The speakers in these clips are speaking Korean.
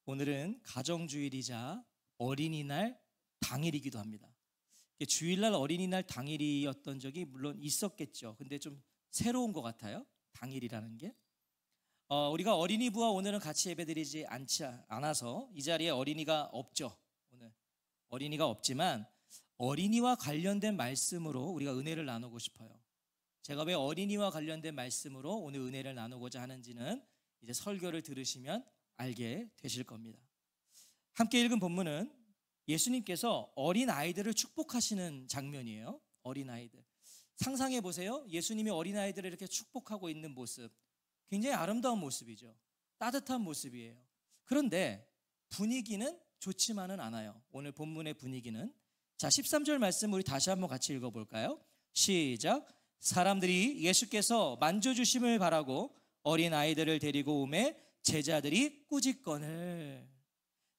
오늘은 가정주일이자 어린이날 당일이기도 합니다. 주일날 어린이날 당일이었던 적이 물론 있었겠죠. 근데 좀 새로운 것 같아요. 당일이라는 게. 우리가 어린이부와 오늘은 같이 예배드리지 않아서 이 자리에 어린이가 없죠. 오늘 어린이가 없지만 어린이와 관련된 말씀으로 우리가 은혜를 나누고 싶어요. 제가 왜 어린이와 관련된 말씀으로 오늘 은혜를 나누고자 하는지는 이제 설교를 들으시면 알게 되실 겁니다. 함께 읽은 본문은 예수님께서 어린 아이들을 축복하시는 장면이에요. 어린 아이들. 상상해 보세요. 예수님이 어린 아이들을 이렇게 축복하고 있는 모습. 굉장히 아름다운 모습이죠. 따뜻한 모습이에요. 그런데 분위기는 좋지만은 않아요. 오늘 본문의 분위기는. 자, 13절 말씀 우리 다시 한번 같이 읽어볼까요? 시작. 사람들이 예수께서 만져주심을 바라고 어린 아이들을 데리고 오매 제자들이 꾸짖거늘.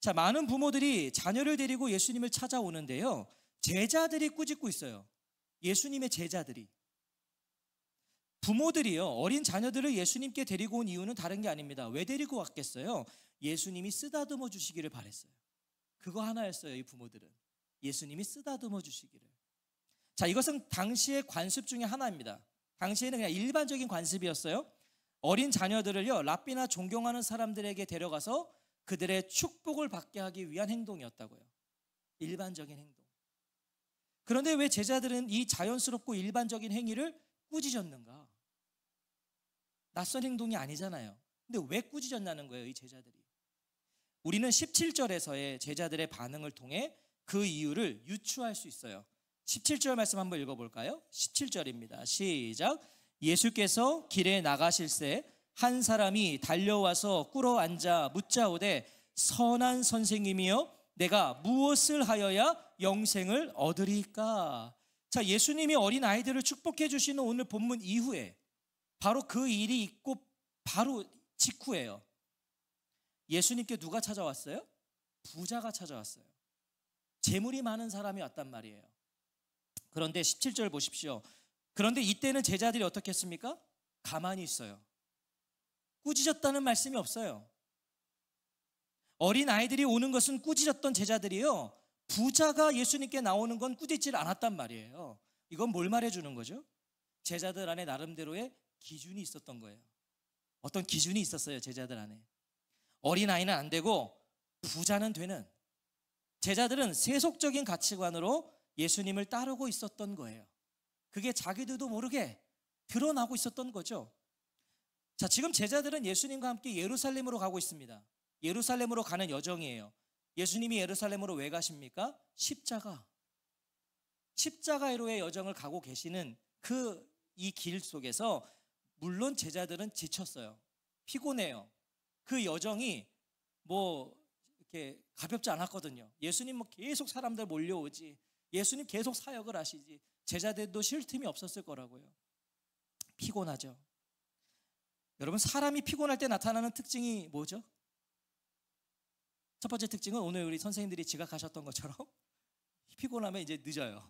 자, 많은 부모들이 자녀를 데리고 예수님을 찾아오는데요, 제자들이 꾸짖고 있어요. 예수님의 제자들이. 부모들이요, 어린 자녀들을 예수님께 데리고 온 이유는 다른 게 아닙니다. 왜 데리고 왔겠어요? 예수님이 쓰다듬어 주시기를 바랬어요. 그거 하나였어요. 이 부모들은 예수님이 쓰다듬어 주시기를. 자, 이것은 당시의 관습 중에 하나입니다. 당시에는 그냥 일반적인 관습이었어요. 어린 자녀들을요, 랍비나 존경하는 사람들에게 데려가서 그들의 축복을 받게 하기 위한 행동이었다고요. 일반적인 행동. 그런데 왜 제자들은 이 자연스럽고 일반적인 행위를 꾸짖었는가? 낯선 행동이 아니잖아요. 근데 왜 꾸짖었냐는 거예요, 이 제자들이. 우리는 17절에서의 제자들의 반응을 통해 그 이유를 유추할 수 있어요. 17절 말씀 한번 읽어볼까요? 17절입니다. 시작. 예수께서 길에 나가실새 한 사람이 달려와서 꿇어 앉아 묻자오되 선한 선생님이여 내가 무엇을 하여야 영생을 얻으리까? 자, 예수님이 어린 아이들을 축복해 주시는 오늘 본문 이후에 바로 그 일이 있고 바로 직후예요. 예수님께 누가 찾아왔어요? 부자가 찾아왔어요. 재물이 많은 사람이 왔단 말이에요. 그런데 17절 보십시오. 그런데 이때는 제자들이 어떻게 했습니까? 가만히 있어요. 꾸짖었다는 말씀이 없어요. 어린 아이들이 오는 것은 꾸짖었던 제자들이요, 부자가 예수님께 나오는 건 꾸짖질 않았단 말이에요. 이건 뭘 말해주는 거죠? 제자들 안에 나름대로의 기준이 있었던 거예요. 어떤 기준이 있었어요, 제자들 안에. 어린 아이는 안 되고 부자는 되는. 제자들은 세속적인 가치관으로 예수님을 따르고 있었던 거예요. 그게 자기들도 모르게 드러나고 있었던 거죠. 자, 지금 제자들은 예수님과 함께 예루살렘으로 가고 있습니다. 예루살렘으로 가는 여정이에요. 예수님이 예루살렘으로 왜 가십니까? 십자가로의 여정을 가고 계시는 이 길 속에서 물론 제자들은 지쳤어요. 피곤해요. 그 여정이 이렇게 가볍지 않았거든요. 예수님 계속 사람들 몰려오지. 예수님 계속 사역을 하시지. 제자들도 쉴 틈이 없었을 거라고요. 피곤하죠. 여러분, 사람이 피곤할 때 나타나는 특징이 뭐죠? 첫 번째 특징은 오늘 우리 선생님들이 지각하셨던 것처럼 피곤하면 이제 늦어요.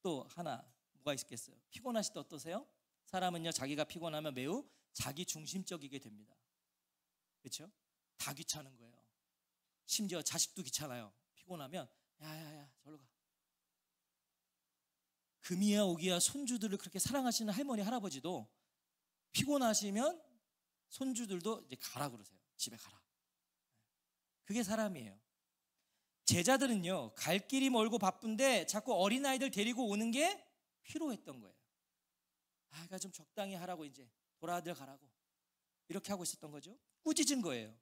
또 하나 뭐가 있겠어요? 피곤하실 때 어떠세요? 사람은요, 자기가 피곤하면 매우 자기 중심적이게 됩니다. 그렇죠? 다 귀찮은 거예요. 심지어 자식도 귀찮아요. 피곤하면 야야야 절로 가. 금이야 오기야 손주들을 그렇게 사랑하시는 할머니 할아버지도 피곤하시면 손주들도 이제 가라 그러세요. 집에 가라. 그게 사람이에요. 제자들은요, 갈 길이 멀고 바쁜데 자꾸 어린아이들 데리고 오는 게 피로했던 거예요. 그러니까 좀 적당히 하라고, 이제 돌아들 가라고 이렇게 하고 있었던 거죠. 꾸짖은 거예요.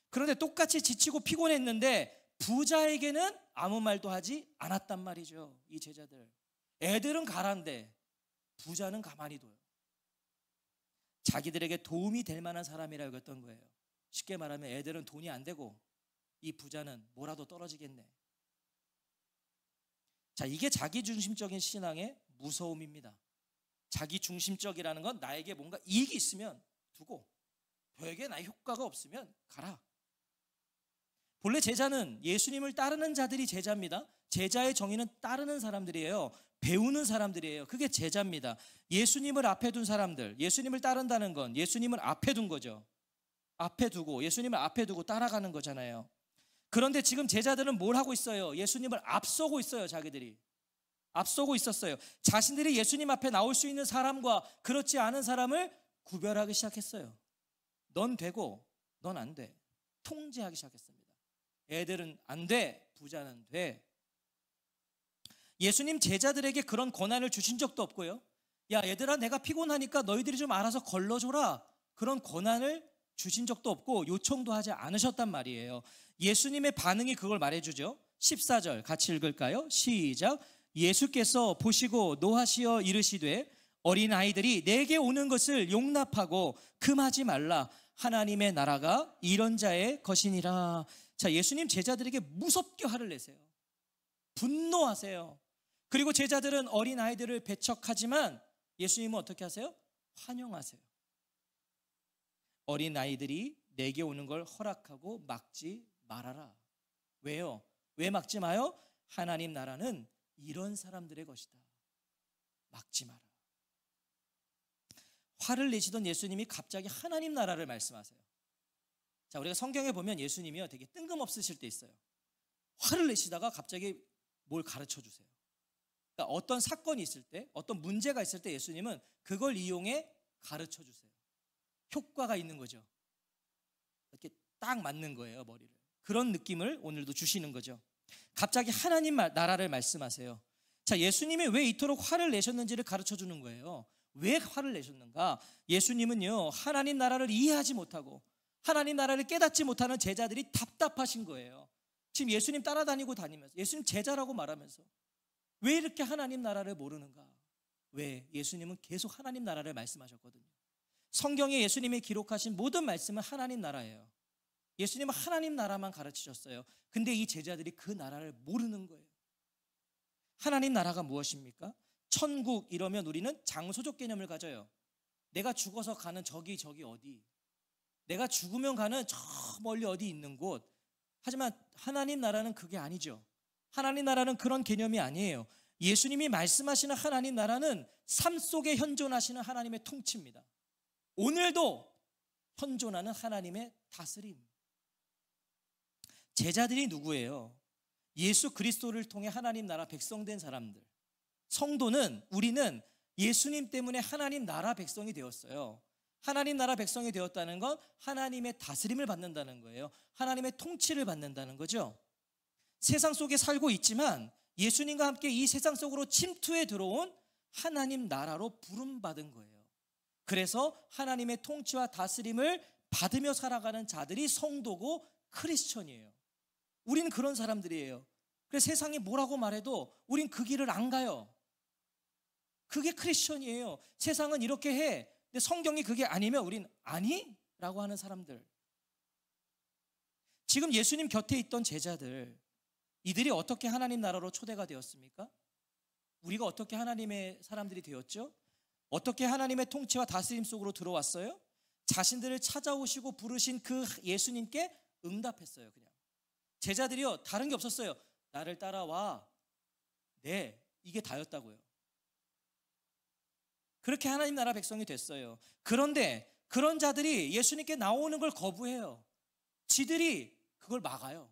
그런데 똑같이 지치고 피곤했는데 부자에게는 아무 말도 하지 않았단 말이죠. 이 제자들. 애들은 가란데 부자는 가만히 둬요. 자기들에게 도움이 될 만한 사람이라고 했던 거예요. 쉽게 말하면 애들은 돈이 안 되고 이 부자는 뭐라도 떨어지겠네. 자, 이게 자기중심적인 신앙의 무서움입니다. 자기중심적이라는 건 나에게 뭔가 이익이 있으면 두고 너에게 나의 효과가 없으면 가라. 본래 제자는 예수님을 따르는 자들이 제자입니다. 제자의 정의는 따르는 사람들이에요. 배우는 사람들이에요. 그게 제자입니다. 예수님을 앞에 둔 사람들, 예수님을 따른다는 건 예수님을 앞에 둔 거죠. 앞에 두고, 예수님을 앞에 두고 따라가는 거잖아요. 그런데 지금 제자들은 뭘 하고 있어요? 예수님을 앞서고 있어요. 자기들이 앞서고 있었어요. 자신들이 예수님 앞에 나올 수 있는 사람과 그렇지 않은 사람을 구별하기 시작했어요. 넌 되고 넌 안 돼. 통제하기 시작했습니다. 애들은 안 돼, 부자는 돼. 예수님 제자들에게 그런 권한을 주신 적도 없고요. 야, 얘들아, 내가 피곤하니까 너희들이 좀 알아서 걸러줘라, 그런 권한을 주신 적도 없고 요청도 하지 않으셨단 말이에요. 예수님의 반응이 그걸 말해주죠. 14절 같이 읽을까요? 시작. 예수께서 보시고 노하시어 이르시되 어린아이들이 내게 오는 것을 용납하고 금하지 말라. 하나님의 나라가 이런 자의 것이니라. 자, 예수님 제자들에게 무섭게 화를 내세요. 분노하세요. 그리고 제자들은 어린아이들을 배척하지만 예수님은 어떻게 하세요? 환영하세요. 어린아이들이 내게 오는 걸 허락하고 막지 말아라. 왜요? 왜 막지 마요? 하나님 나라는 이런 사람들의 것이다. 막지 마라. 화를 내시던 예수님이 갑자기 하나님 나라를 말씀하세요. 자, 우리가 성경에 보면 예수님이요 되게 뜬금없으실 때 있어요. 화를 내시다가 갑자기 뭘 가르쳐 주세요. 그러니까 어떤 사건이 있을 때, 어떤 문제가 있을 때 예수님은 그걸 이용해 가르쳐 주세요. 효과가 있는 거죠. 이렇게 딱 맞는 거예요, 머리를. 그런 느낌을 오늘도 주시는 거죠. 갑자기 하나님 나라를 말씀하세요. 자, 예수님이 왜 이토록 화를 내셨는지를 가르쳐 주는 거예요. 왜 화를 내셨는가? 예수님은요 하나님 나라를 이해하지 못하고 하나님 나라를 깨닫지 못하는 제자들이 답답하신 거예요. 지금 예수님 따라다니고 다니면서, 예수님 제자라고 말하면서 왜 이렇게 하나님 나라를 모르는가? 왜? 예수님은 계속 하나님 나라를 말씀하셨거든요. 성경에 예수님이 기록하신 모든 말씀은 하나님 나라예요. 예수님은 하나님 나라만 가르치셨어요. 근데 이 제자들이 그 나라를 모르는 거예요. 하나님 나라가 무엇입니까? 천국 이러면 우리는 장소적 개념을 가져요. 내가 죽어서 가는 저기 어디, 내가 죽으면 가는 저 멀리 어디 있는 곳. 하지만 하나님 나라는 그게 아니죠. 하나님 나라는 그런 개념이 아니에요. 예수님이 말씀하시는 하나님 나라는 삶 속에 현존하시는 하나님의 통치입니다. 오늘도 현존하는 하나님의 다스림. 제자들이 누구예요? 예수 그리스도를 통해 하나님 나라 백성된 사람들. 성도는, 우리는 예수님 때문에 하나님 나라 백성이 되었어요. 하나님 나라 백성이 되었다는 건 하나님의 다스림을 받는다는 거예요. 하나님의 통치를 받는다는 거죠. 세상 속에 살고 있지만 예수님과 함께 이 세상 속으로 침투해 들어온 하나님 나라로 부름받은 거예요. 그래서 하나님의 통치와 다스림을 받으며 살아가는 자들이 성도고 크리스천이에요. 우린 그런 사람들이에요. 그래서 세상이 뭐라고 말해도 우린 그 길을 안 가요. 그게 크리스천이에요. 세상은 이렇게 해. 근데 성경이 그게 아니면 우린 아니? 라고 하는 사람들. 지금 예수님 곁에 있던 제자들, 이들이 어떻게 하나님 나라로 초대가 되었습니까? 우리가 어떻게 하나님의 사람들이 되었죠? 어떻게 하나님의 통치와 다스림 속으로 들어왔어요? 자신들을 찾아오시고 부르신 그 예수님께 응답했어요. 그냥 제자들이요 다른 게 없었어요. 나를 따라와. 네, 이게 다였다고요. 그렇게 하나님 나라 백성이 됐어요. 그런데 그런 자들이 예수님께 나오는 걸 거부해요. 지들이 그걸 막아요.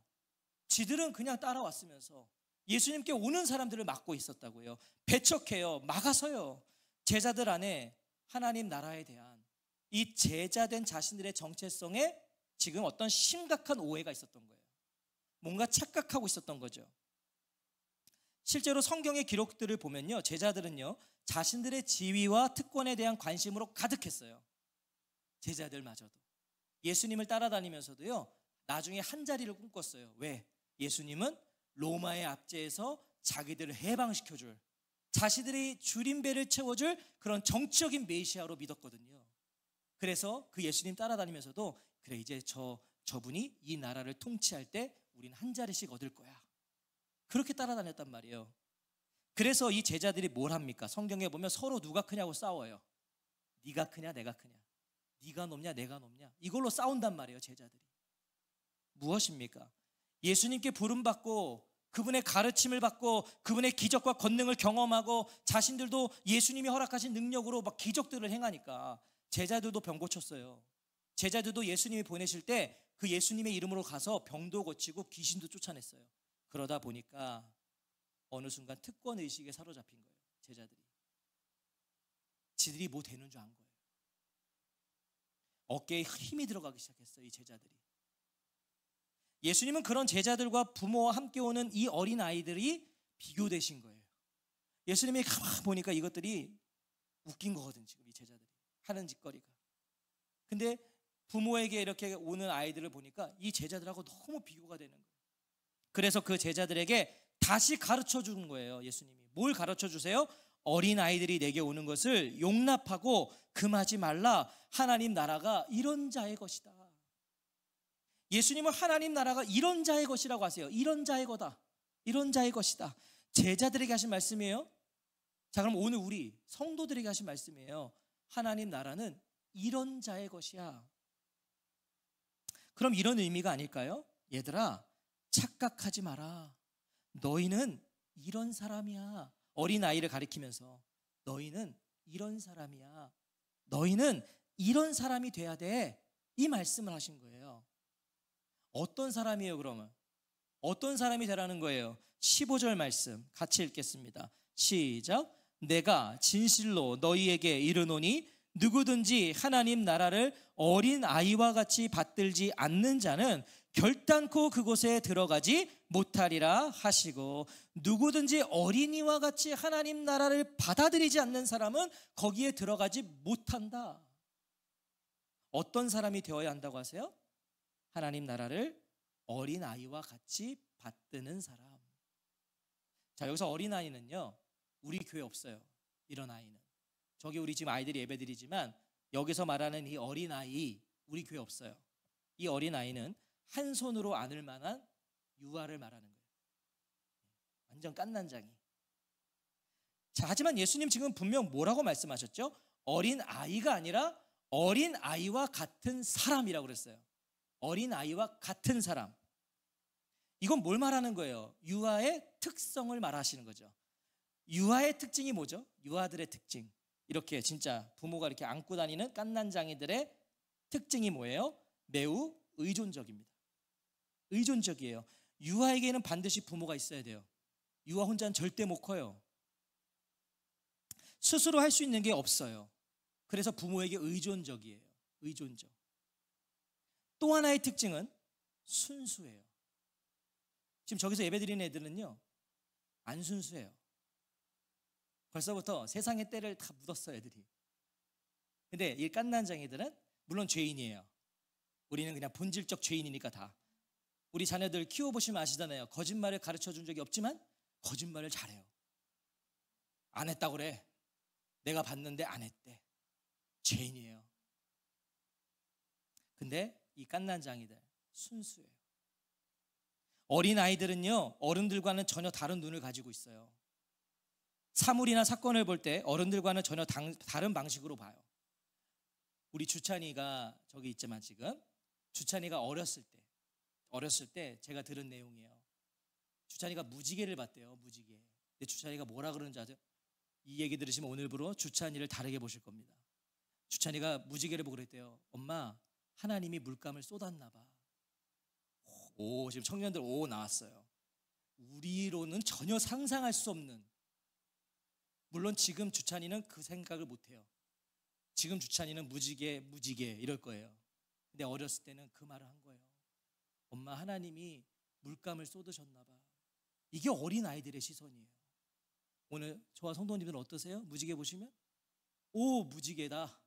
지들은 그냥 따라왔으면서 예수님께 오는 사람들을 막고 있었다고요. 배척해요. 막아서요. 제자들 안에 하나님 나라에 대한 이 제자된 자신들의 정체성에 지금 어떤 심각한 오해가 있었던 거예요. 뭔가 착각하고 있었던 거죠. 실제로 성경의 기록들을 보면요, 제자들은요 자신들의 지위와 특권에 대한 관심으로 가득했어요. 제자들마저도 예수님을 따라다니면서도요 나중에 한 자리를 꿈꿨어요. 왜? 예수님은 로마의 압제에서 자기들을 해방시켜줄, 자신들이 줄인 배를 채워줄 그런 정치적인 메시아로 믿었거든요. 그래서 그 예수님 따라다니면서도 그래, 이제 저분이 이 나라를 통치할 때 우린 한 자리씩 얻을 거야, 그렇게 따라다녔단 말이에요. 그래서 이 제자들이 뭘 합니까? 성경에 보면 서로 누가 크냐고 싸워요. 네가 크냐 내가 크냐, 네가 높냐 내가 높냐, 이걸로 싸운단 말이에요. 제자들이 무엇입니까? 예수님께 부름받고 그분의 가르침을 받고 그분의 기적과 권능을 경험하고 자신들도 예수님이 허락하신 능력으로 막 기적들을 행하니까 제자들도 병 고쳤어요. 제자들도 예수님이 보내실 때 그 예수님의 이름으로 가서 병도 고치고 귀신도 쫓아냈어요. 그러다 보니까 어느 순간 특권 의식에 사로잡힌 거예요. 제자들이. 지들이 뭐 되는 줄 안 거예요. 어깨에 힘이 들어가기 시작했어요. 이 제자들이. 예수님은 그런 제자들과 부모와 함께 오는 이 어린 아이들이 비교되신 거예요. 예수님이 가만히 보니까 이것들이 웃긴 거거든. 지금 이 제자들이 하는 짓거리가. 근데 부모에게 이렇게 오는 아이들을 보니까 이 제자들하고 너무 비교가 되는 거예요. 그래서 그 제자들에게 다시 가르쳐 주는 거예요. 예수님이. 뭘 가르쳐 주세요? 어린 아이들이 내게 오는 것을 용납하고 금하지 말라. 하나님 나라가 이런 자의 것이다. 예수님은 하나님 나라가 이런 자의 것이라고 하세요. 이런 자의 거다. 이런 자의 것이다. 제자들에게 하신 말씀이에요. 자, 그럼 오늘 우리 성도들에게 하신 말씀이에요. 하나님 나라는 이런 자의 것이야. 그럼 이런 의미가 아닐까요? 얘들아, 착각하지 마라. 너희는 이런 사람이야. 어린아이를 가리키면서 너희는 이런 사람이야. 너희는 이런 사람이 돼야 돼. 이 말씀을 하신 거예요. 어떤 사람이에요, 그러면? 어떤 사람이 되라는 거예요? 15절 말씀 같이 읽겠습니다. 시작. 내가 진실로 너희에게 이르노니 누구든지 하나님 나라를 어린 아이와 같이 받들지 않는 자는 결단코 그곳에 들어가지 못하리라 하시고, 누구든지 어린이와 같이 하나님 나라를 받아들이지 않는 사람은 거기에 들어가지 못한다. 어떤 사람이 되어야 한다고 하세요? 하나님 나라를 어린 아이와 같이 받드는 사람. 자, 여기서 어린 아이는요, 우리 교회 없어요. 이런 아이는. 저기 우리 지금 아이들이 예배드리지만 여기서 말하는 이 어린 아이, 우리 교회 없어요. 이 어린 아이는 한 손으로 안을 만한 유아를 말하는 거예요. 완전 깐난장이. 자, 하지만 예수님 지금 분명 뭐라고 말씀하셨죠? 어린 아이가 아니라 어린 아이와 같은 사람이라고 그랬어요. 어린 아이와 같은 사람. 이건 뭘 말하는 거예요? 유아의 특성을 말하시는 거죠. 유아의 특징이 뭐죠? 유아들의 특징. 이렇게 진짜 부모가 이렇게 안고 다니는 깐난장이들의 특징이 뭐예요? 매우 의존적입니다. 의존적이에요. 유아에게는 반드시 부모가 있어야 돼요. 유아 혼자는 절대 못 커요. 스스로 할 수 있는 게 없어요. 그래서 부모에게 의존적이에요. 의존적. 또 하나의 특징은 순수해요. 지금 저기서 예배드리는 애들은요, 안 순수해요. 벌써부터 세상의 때를 다 묻었어요, 애들이. 근데 이 깐난장이들은 물론 죄인이에요. 우리는 그냥 본질적 죄인이니까 다. 우리 자녀들 키워보시면 아시잖아요. 거짓말을 가르쳐 준 적이 없지만 거짓말을 잘해요. 안 했다고 그래. 내가 봤는데 안 했대. 죄인이에요. 근데 이 깐난장이들 순수해요. 어린아이들은요, 어른들과는 전혀 다른 눈을 가지고 있어요. 사물이나 사건을 볼 때 어른들과는 전혀 다른 방식으로 봐요. 우리 주찬이가 저기 있지만 지금 주찬이가 어렸을 때 제가 들은 내용이에요. 주찬이가 무지개를 봤대요. 무지개. 근데 주찬이가 뭐라 그러는지 아세요? 이 얘기 들으시면 오늘부로 주찬이를 다르게 보실 겁니다. 주찬이가 무지개를 보고 그랬대요. 엄마, 하나님이 물감을 쏟았나 봐. 오, 지금 청년들 오 나왔어요. 우리로는 전혀 상상할 수 없는. 물론 지금 주찬이는 그 생각을 못해요. 지금 주찬이는 무지개 이럴 거예요. 근데 어렸을 때는 그 말을 한 거예요. 엄마, 하나님이 물감을 쏟으셨나 봐. 이게 어린 아이들의 시선이에요. 오늘 저와 성도님들은 어떠세요? 무지개 보시면 오, 무지개다.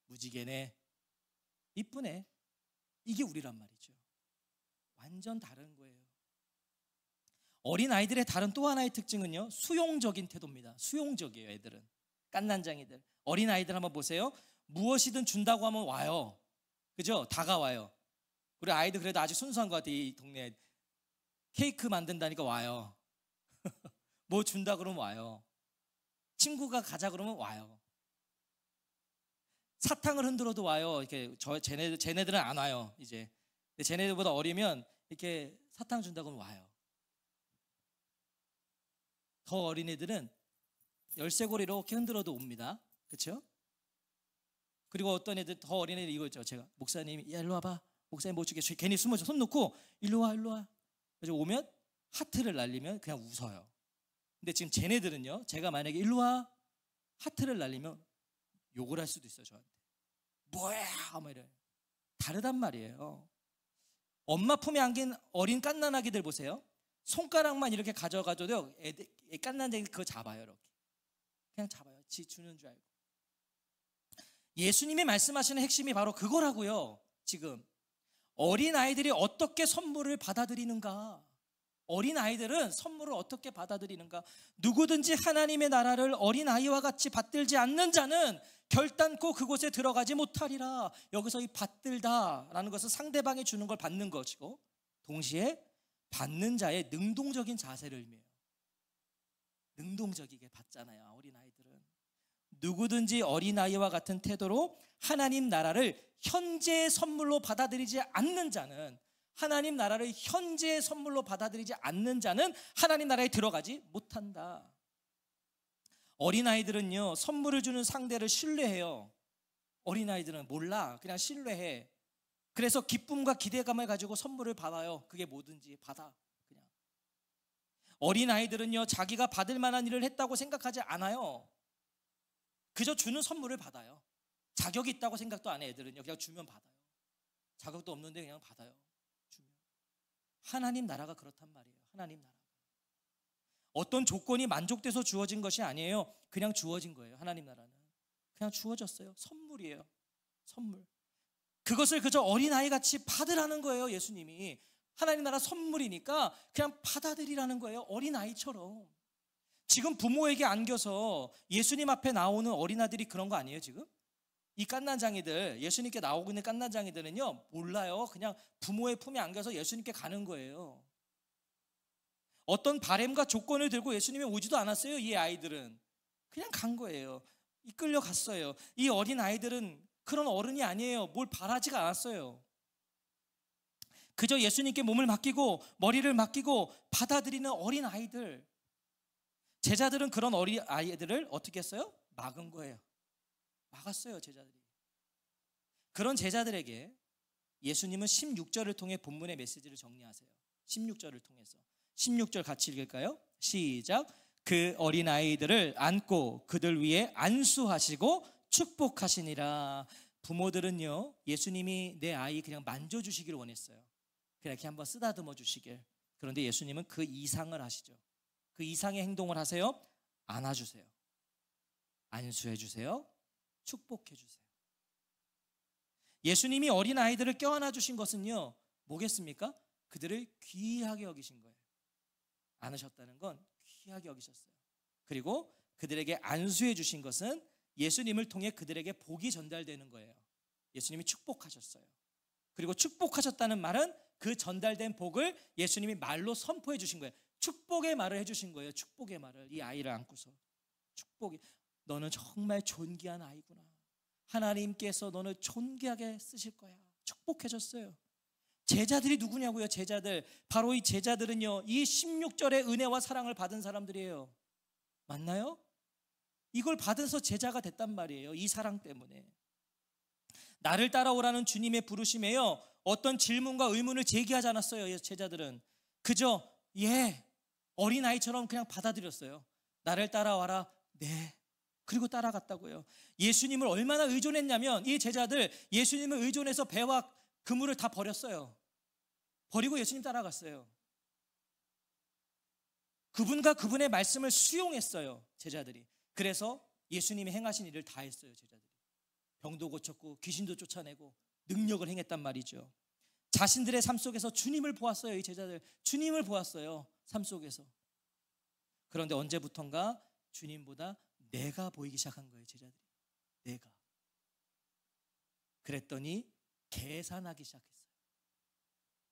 무지개네. 이쁘네. 이게 우리란 말이죠. 완전 다른 거예요. 어린 아이들의 다른 또 하나의 특징은요, 수용적인 태도입니다. 수용적이에요. 애들은 깐난장이들. 어린 아이들 한번 보세요. 무엇이든 준다고 하면 와요. 그죠? 다가와요. 우리 아이들 그래도 아주 순수한 것 같아요. 이 동네에 케이크 만든다니까 와요. 뭐 준다 그러면 와요. 친구가 가자 그러면 와요. 사탕을 흔들어도 와요. 이렇게 쟤네들은 안 와요. 이제 근데 쟤네들보다 어리면 이렇게 사탕 준다고 하면 와요. 더 어린 애들은 열쇠고리 이렇게 흔들어도 옵니다. 그렇죠? 그리고 어떤 애들, 더 어린 애들 이거죠. 제가 목사님, 야 일로 와봐. 목사님 못 주겠어. 괜히 숨어서 손 놓고 일로 와, 일로 와. 그래서 오면 하트를 날리면 그냥 웃어요. 근데 지금 쟤네들은요, 제가 만약에 일로 와 하트를 날리면 욕을 할 수도 있어요. 저한테. 뭐야? 막 이래요. 다르단 말이에요. 엄마 품에 안긴 어린 갓난아기들 보세요. 손가락만 이렇게 가져가줘도 애들 갓난아기 그거 잡아요. 이렇게 그냥 잡아요. 지 주는 줄 알고. 예수님이 말씀하시는 핵심이 바로 그거라고요. 지금 어린아이들이 어떻게 선물을 받아들이는가, 어린아이들은 선물을 어떻게 받아들이는가. 누구든지 하나님의 나라를 어린아이와 같이 받들지 않는 자는 결단코 그곳에 들어가지 못하리라. 여기서 이 받들다라는 것은 상대방이 주는 걸 받는 것이고, 동시에 받는 자의 능동적인 자세를 의미해요. 능동적이게 받잖아요. 어린아이들은 누구든지 어린아이와 같은 태도로 하나님 나라를 현재의 선물로 받아들이지 않는 자는, 하나님 나라를 현재의 선물로 받아들이지 않는 자는 하나님 나라에 들어가지 못한다. 어린아이들은요, 선물을 주는 상대를 신뢰해요. 어린아이들은 몰라, 그냥 신뢰해. 그래서 기쁨과 기대감을 가지고 선물을 받아요. 그게 뭐든지 받아. 그냥 어린아이들은요, 자기가 받을 만한 일을 했다고 생각하지 않아요. 그저 주는 선물을 받아요. 자격이 있다고 생각도 안 해. 애들은요, 그냥 주면 받아요. 자격도 없는데 그냥 받아요. 주면. 하나님 나라가 그렇단 말이에요. 하나님 나라가 어떤 조건이 만족돼서 주어진 것이 아니에요. 그냥 주어진 거예요. 하나님 나라는 그냥 주어졌어요. 선물이에요. 선물. 그것을 그저 어린아이같이 받으라는 거예요. 예수님이 하나님 나라 선물이니까 그냥 받아들이라는 거예요. 어린아이처럼. 지금 부모에게 안겨서 예수님 앞에 나오는 어린아들이 그런 거 아니에요? 지금 이 갓난장이들, 예수님께 나오고 있는 갓난장이들은요, 몰라요. 그냥 부모의 품에 안겨서 예수님께 가는 거예요. 어떤 바램과 조건을 들고 예수님이 오지도 않았어요. 이 아이들은 그냥 간 거예요. 이끌려 갔어요. 이 어린 아이들은 그런 어른이 아니에요. 뭘 바라지가 않았어요. 그저 예수님께 몸을 맡기고 머리를 맡기고 받아들이는 어린 아이들. 제자들은 그런 어린 아이들을 어떻게 했어요? 막은 거예요. 막았어요. 제자들이. 그런 제자들에게 예수님은 16절을 통해 본문의 메시지를 정리하세요. 16절을 통해서 16절 같이 읽을까요? 시작. 그 어린아이들을 안고 그들 위에 안수하시고 축복하시니라. 부모들은요, 예수님이 내 아이 그냥 만져주시길 원했어요. 그냥 이렇게 한번 쓰다듬어 주시길. 그런데 예수님은 그 이상을 하시죠. 그 이상의 행동을 하세요. 안아주세요. 안수해 주세요. 축복해 주세요. 예수님이 어린아이들을 껴안아 주신 것은요, 뭐겠습니까? 그들을 귀하게 여기신 거예요. 안으셨다는 건 귀하게 여기셨어요. 그리고 그들에게 안수해 주신 것은 예수님을 통해 그들에게 복이 전달되는 거예요. 예수님이 축복하셨어요. 그리고 축복하셨다는 말은 그 전달된 복을 예수님이 말로 선포해 주신 거예요. 축복의 말을 해주신 거예요. 축복의 말을. 이 아이를 안고서 축복이, 너는 정말 존귀한 아이구나. 하나님께서 너를 존귀하게 쓰실 거야. 축복해 줬어요. 제자들이 누구냐고요? 제자들. 바로 이 제자들은요, 이 16절의 은혜와 사랑을 받은 사람들이에요. 맞나요? 이걸 받아서 제자가 됐단 말이에요. 이 사랑 때문에. 나를 따라오라는 주님의 부르심에요, 어떤 질문과 의문을 제기하지 않았어요. 제자들은 그저 어린아이처럼 그냥 받아들였어요. 나를 따라와라. 네. 그리고 따라갔다고요. 예수님을 얼마나 의존했냐면, 이 제자들 예수님을 의존해서 배와 그물을 다 버렸어요. 버리고 예수님 따라갔어요. 그분과 그분의 말씀을 수용했어요. 제자들이. 그래서 예수님이 행하신 일을 다 했어요. 제자들이. 병도 고쳤고 귀신도 쫓아내고 능력을 행했단 말이죠. 자신들의 삶 속에서 주님을 보았어요. 이 제자들 주님을 보았어요. 삶 속에서. 그런데 언제부턴가 주님보다 내가 보이기 시작한 거예요. 제자들이. 내가. 그랬더니 계산하기 시작했어요.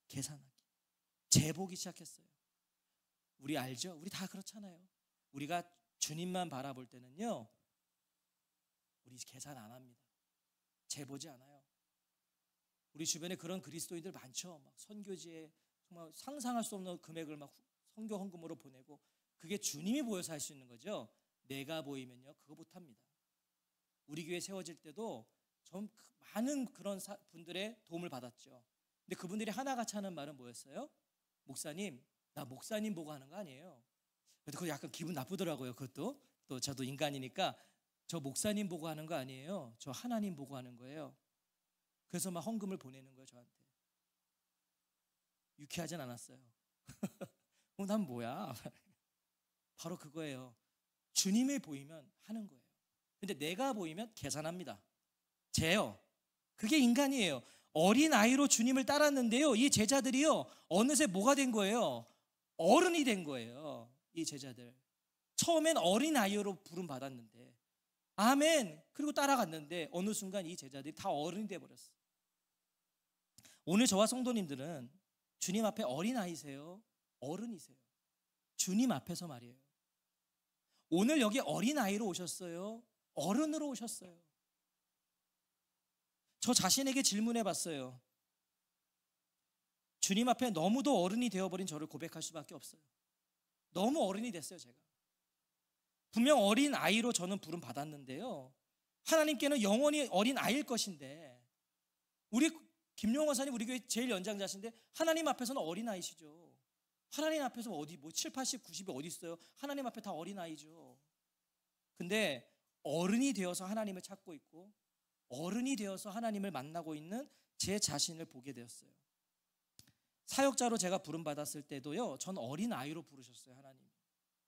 계산하기. 재보기 시작했어요. 우리 알죠? 우리 다 그렇잖아요. 우리가 주님만 바라볼 때는요, 우리 계산 안 합니다. 재보지 않아요. 우리 주변에 그런 그리스도인들 많죠. 막 선교지에 정말 상상할 수 없는 금액을 막 선교 헌금으로 보내고, 그게 주님이 보여서 할 수 있는 거죠. 내가 보이면요, 그거 못합니다. 우리 교회 세워질 때도 좀 많은 그런 분들의 도움을 받았죠. 근데 그분들이 하나같이 하는 말은 뭐였어요? 목사님, 나 목사님 보고 하는 거 아니에요. 그래도 그거 약간 기분 나쁘더라고요. 그것도 또 저도 인간이니까 저 목사님 보고 하는 거 아니에요. 저 하나님 보고 하는 거예요. 그래서 막 헌금을 보내는 거예요, 저한테. 유쾌하진 않았어요. 난 뭐야? 바로 그거예요. 주님이 보이면 하는 거예요. 근데 내가 보이면 계산합니다. 죄요. 그게 인간이에요. 어린아이로 주님을 따랐는데요, 이 제자들이요, 어느새 뭐가 된 거예요? 어른이 된 거예요. 이 제자들 처음엔 어린아이로 부름받았는데, 아멘, 그리고 따라갔는데 어느 순간 이 제자들이 다 어른이 돼버렸어요. 오늘 저와 성도님들은 주님 앞에 어린아이세요? 어른이세요? 주님 앞에서 말이에요. 오늘 여기 어린아이로 오셨어요? 어른으로 오셨어요? 저 자신에게 질문해 봤어요. 주님 앞에 너무도 어른이 되어버린 저를 고백할 수밖에 없어요. 너무 어른이 됐어요, 제가. 분명 어린 아이로 저는 부름 받았는데요, 하나님께는 영원히 어린 아이일 것인데, 우리 김용원 사님 우리 교회 제일 연장자신데 하나님 앞에서는 어린 아이시죠. 하나님 앞에서 어디 뭐 7, 80, 90이 어디 있어요? 하나님 앞에 다 어린 아이죠. 근데 어른이 되어서 하나님을 찾고 있고, 어른이 되어서 하나님을 만나고 있는 제 자신을 보게 되었어요. 사역자로 제가 부름받았을 때도요, 전 어린아이로 부르셨어요. 하나님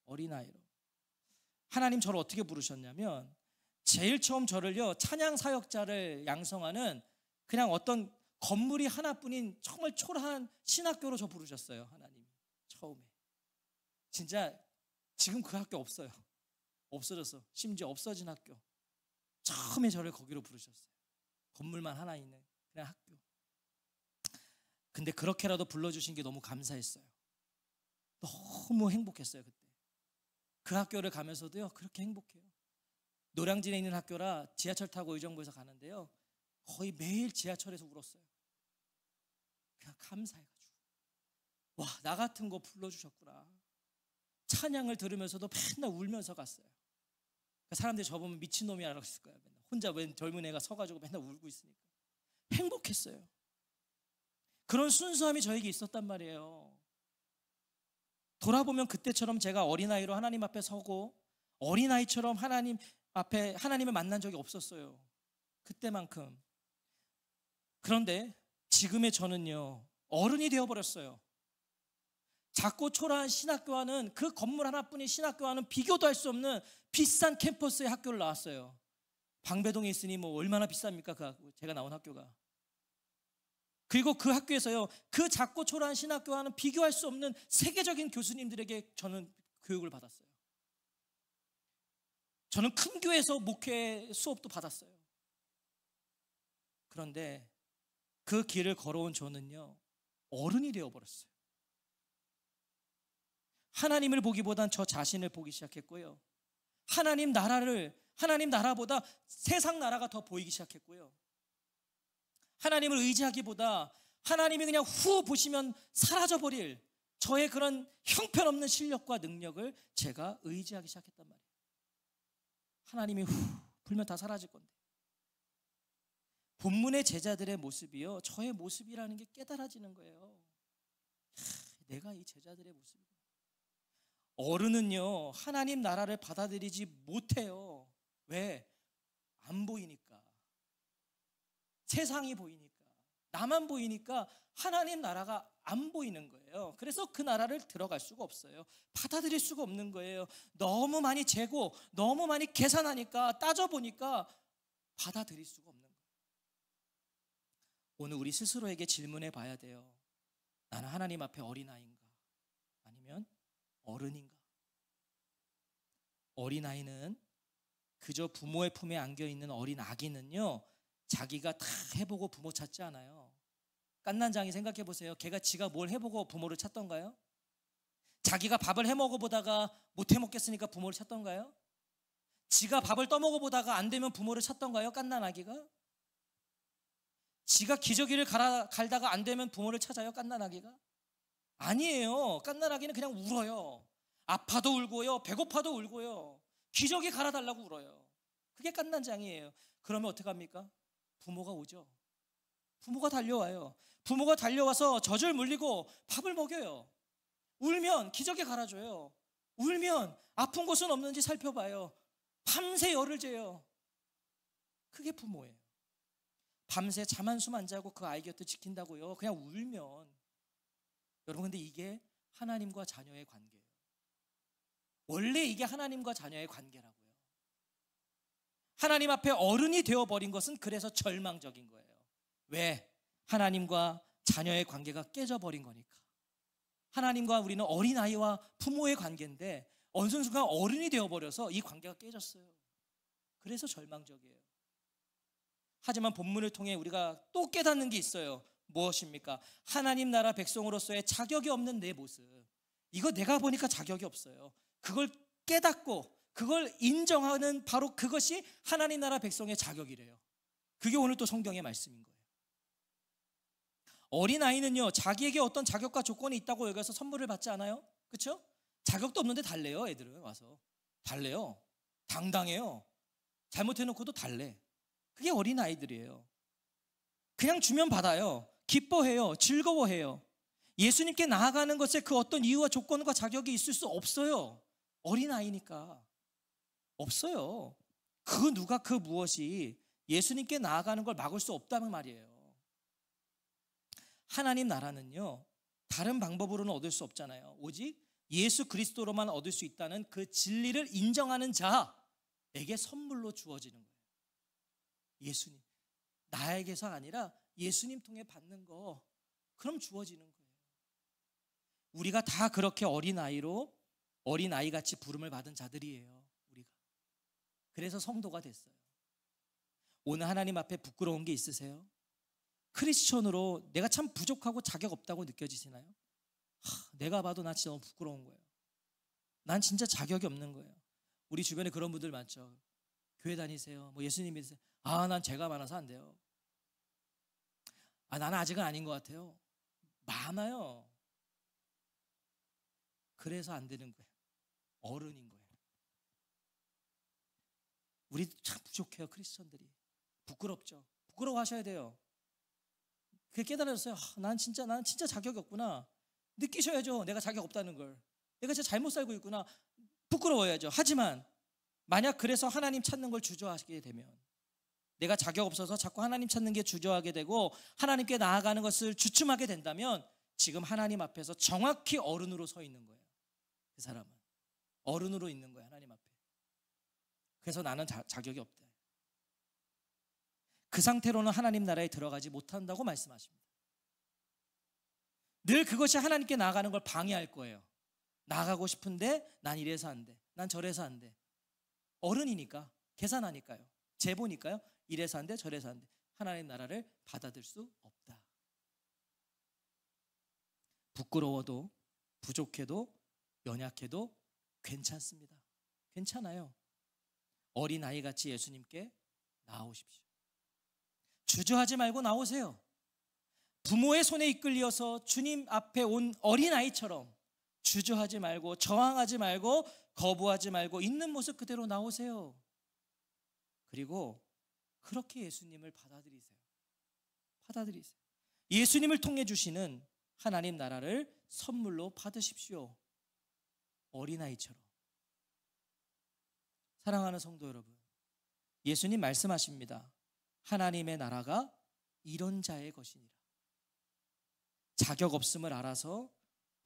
어린아이로. 하나님 저를 어떻게 부르셨냐면, 제일 처음 저를요, 찬양 사역자를 양성하는 그냥 어떤 건물이 하나뿐인 정말 초라한 신학교로 저 부르셨어요. 하나님이 처음에. 진짜 지금 그 학교 없어요. 없어졌어. 심지어 없어진 학교. 처음에 저를 거기로 부르셨어요. 건물만 하나 있는 그냥 학교. 근데 그렇게라도 불러주신 게 너무 감사했어요. 너무 행복했어요. 그때 그 학교를 가면서도요, 그렇게 행복해요. 노량진에 있는 학교라 지하철 타고 의정부에서 가는데요, 거의 매일 지하철에서 울었어요. 그냥 감사해가지고, 와, 나 같은 거 불러주셨구나. 찬양을 들으면서도 맨날 울면서 갔어요. 사람들이 저 보면 미친놈이라고 했을 거예요. 맨날 혼자 웬 젊은 애가 서가지고 맨날 울고 있으니까. 행복했어요. 그런 순수함이 저에게 있었단 말이에요. 돌아보면 그때처럼 제가 어린아이로 하나님 앞에 서고 어린아이처럼 하나님 앞에 하나님을 만난 적이 없었어요. 그때만큼. 그런데 지금의 저는요, 어른이 되어버렸어요. 작고 초라한 신학교와는, 그 건물 하나뿐인 신학교와는 비교도 할 수 없는 비싼 캠퍼스의 학교를 나왔어요. 방배동에 있으니 뭐 얼마나 비쌉니까? 그 제가 나온 학교가. 그리고 그 학교에서요, 그 작고 초라한 신학교와는 비교할 수 없는 세계적인 교수님들에게 저는 교육을 받았어요. 저는 큰 교회에서 목회 수업도 받았어요. 그런데 그 길을 걸어온 저는요, 어른이 되어버렸어요. 하나님을 보기보단 저 자신을 보기 시작했고요, 하나님 나라보다 세상 나라가 더 보이기 시작했고요, 하나님을 의지하기보다 하나님이 그냥 후 보시면 사라져버릴 저의 그런 형편없는 실력과 능력을 제가 의지하기 시작했단 말이에요. 하나님이 후 불면 다 사라질 건데. 본문의 제자들의 모습이요, 저의 모습이라는 게 깨달아지는 거예요. 내가 이 제자들의 모습이구나. 어른은요, 하나님 나라를 받아들이지 못해요. 왜? 안 보이니까. 세상이 보이니까. 나만 보이니까 하나님 나라가 안 보이는 거예요. 그래서 그 나라를 들어갈 수가 없어요. 받아들일 수가 없는 거예요. 너무 많이 재고 너무 많이 계산하니까, 따져보니까 받아들일 수가 없는 거예요. 오늘 우리 스스로에게 질문해 봐야 돼요. 나는 하나님 앞에 어린아이인가? 아니면 어른인가? 어린아이는 그저 부모의 품에 안겨있는 어린 아기는요, 자기가 다 해보고 부모 찾지 않아요. 깐난장이 생각해 보세요. 걔가 지가 뭘 해보고 부모를 찾던가요? 자기가 밥을 해먹어보다가 못 해먹겠으니까 부모를 찾던가요? 지가 밥을 떠먹어보다가 안 되면 부모를 찾던가요? 깐난아기가? 지가 기저귀를 갈다가 안 되면 부모를 찾아요? 깐난아기가? 아니에요. 깐난아기는 그냥 울어요. 아파도 울고요, 배고파도 울고요, 기저귀 갈아달라고 울어요. 그게 깐난장이에요. 그러면 어떡합니까? 부모가 오죠. 부모가 달려와요. 부모가 달려와서 젖을 물리고 밥을 먹여요. 울면 기저귀 갈아줘요. 울면 아픈 곳은 없는지 살펴봐요. 밤새 열을 재요. 그게 부모예요. 밤새 잠 한숨 안 자고 그 아이 곁을 지킨다고요. 그냥 울면. 여러분, 근데 이게 하나님과 자녀의 관계예요. 원래 이게 하나님과 자녀의 관계라고요. 하나님 앞에 어른이 되어버린 것은 그래서 절망적인 거예요. 왜? 하나님과 자녀의 관계가 깨져버린 거니까. 하나님과 우리는 어린아이와 부모의 관계인데 어느 순간 어른이 되어버려서 이 관계가 깨졌어요. 그래서 절망적이에요. 하지만 본문을 통해 우리가 또 깨닫는 게 있어요. 무엇입니까? 하나님 나라 백성으로서의 자격이 없는 내 모습. 이거 내가 보니까 자격이 없어요. 그걸 깨닫고 그걸 인정하는 바로 그것이 하나님 나라 백성의 자격이래요. 그게 오늘 또 성경의 말씀인 거예요. 어린아이는요, 자기에게 어떤 자격과 조건이 있다고 여기서 선물을 받지 않아요? 그렇죠? 자격도 없는데 달래요. 애들은 와서 달래요. 당당해요. 잘못해놓고도 달래. 그게 어린아이들이에요. 그냥 주면 받아요. 기뻐해요. 즐거워해요. 예수님께 나아가는 것에 그 어떤 이유와 조건과 자격이 있을 수 없어요. 어린아이니까 없어요. 그 누가 그 무엇이 예수님께 나아가는 걸 막을 수 없다는 말이에요. 하나님 나라는요, 다른 방법으로는 얻을 수 없잖아요. 오직 예수 그리스도로만 얻을 수 있다는 그 진리를 인정하는 자에게 선물로 주어지는 거예요. 예수님, 나에게서 아니라 예수님 통해 받는 거, 그럼 주어지는 거예요. 우리가 다 그렇게 어린아이같이 부름을 받은 자들이에요. 우리가. 그래서 성도가 됐어요. 오늘 하나님 앞에 부끄러운 게 있으세요? 크리스천으로 내가 참 부족하고 자격 없다고 느껴지시나요? 내가 봐도 나 진짜 너무 부끄러운 거예요. 난 진짜 자격이 없는 거예요. 우리 주변에 그런 분들 많죠. 교회 다니세요. 뭐 예수님 믿으세요. 난 죄가 많아서 안 돼요. 나는 아직은 아닌 것 같아요. 많아요. 그래서 안 되는 거예요. 어른인 거예요. 우리 참 부족해요. 크리스천들이. 부끄럽죠. 부끄러워하셔야 돼요. 그게 깨달아졌어요. 나는 진짜 자격이 없구나. 느끼셔야죠. 내가 자격 없다는 걸. 내가 진짜 잘못 살고 있구나. 부끄러워야죠. 하지만 만약 그래서 하나님 찾는 걸 주저하게 되면, 내가 자격 없어서 자꾸 하나님 찾는 게 주저하게 되고 하나님께 나아가는 것을 주춤하게 된다면 지금 하나님 앞에서 정확히 어른으로 서 있는 거예요. 그 사람은 어른으로 있는 거예요. 하나님 앞에. 그래서 나는 자격이 없다. 그 상태로는 하나님 나라에 들어가지 못한다고 말씀하십니다. 늘 그것이 하나님께 나아가는 걸 방해할 거예요. 나아가고 싶은데 난 이래서 안 돼. 난 저래서 안 돼. 어른이니까, 계산하니까요. 재보니까요. 이래서 안 돼, 저래서 안 돼. 하나님 나라를 받아들일 수 없다. 부끄러워도, 부족해도, 연약해도 괜찮습니다. 괜찮아요. 어린아이같이 예수님께 나오십시오. 주저하지 말고 나오세요. 부모의 손에 이끌려서 주님 앞에 온 어린아이처럼 주저하지 말고, 저항하지 말고, 거부하지 말고 있는 모습 그대로 나오세요. 그리고 그렇게 예수님을 받아들이세요. 예수님을 통해 주시는 하나님 나라를 선물로 받으십시오. 어린아이처럼. 사랑하는 성도 여러분, 예수님 말씀하십니다. 하나님의 나라가 이런 자의 것이니라. 자격 없음을 알아서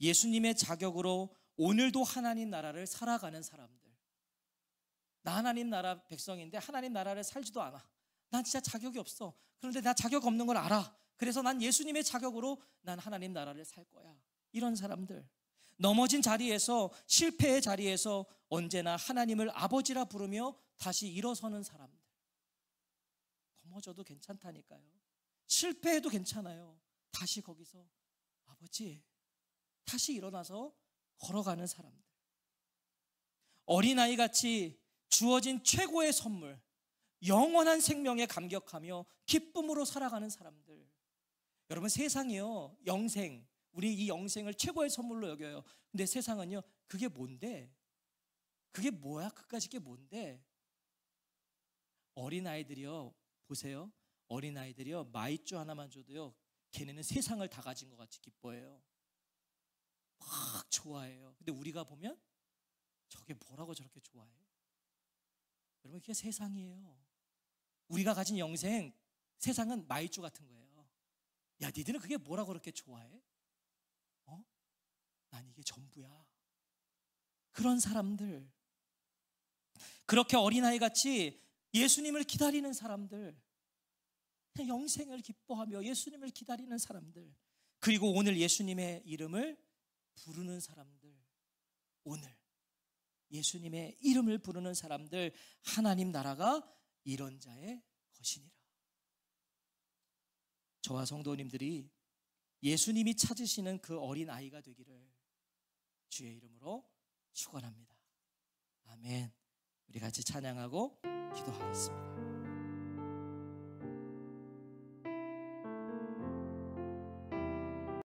예수님의 자격으로 오늘도 하나님 나라를 살아가는 사람들. 나 하나님 나라 백성인데 하나님 나라를 살지도 않아. 난 진짜 자격이 없어. 그런데 나 자격 없는 걸 알아. 그래서 난 예수님의 자격으로 난 하나님 나라를 살 거야. 이런 사람들. 넘어진 자리에서, 실패의 자리에서 언제나 하나님을 아버지라 부르며 다시 일어서는 사람들. 넘어져도 괜찮다니까요. 실패해도 괜찮아요. 다시 거기서 아버지, 다시 일어나서 걸어가는 사람들. 어린아이같이 주어진 최고의 선물, 영원한 생명에 감격하며 기쁨으로 살아가는 사람들. 여러분, 세상이요, 영생, 우리 이 영생을 최고의 선물로 여겨요. 근데 세상은요, 그게 뭔데? 그게 뭐야? 그까짓 게 뭔데? 어린아이들이요, 보세요. 어린아이들이요, 마이쮸 하나만 줘도요, 걔네는 세상을 다 가진 것 같이 기뻐해요. 막 좋아해요. 근데 우리가 보면 저게 뭐라고 저렇게 좋아해? 여러분, 그게 세상이에요. 우리가 가진 영생, 세상은 마이쮸 같은 거예요. 야, 니들은 그게 뭐라고 그렇게 좋아해? 난 이게 전부야. 그런 사람들, 그렇게 어린아이 같이 예수님을 기다리는 사람들, 영생을 기뻐하며 예수님을 기다리는 사람들, 그리고 오늘 예수님의 이름을 부르는 사람들, 오늘 예수님의 이름을 부르는 사람들, 하나님 나라가 이런 자의 것이니라. 저와 성도님들이 예수님이 찾으시는 그 어린아이가 되기를 주의 이름으로 축원합니다. 아멘. 우리 같이 찬양하고 기도하겠습니다.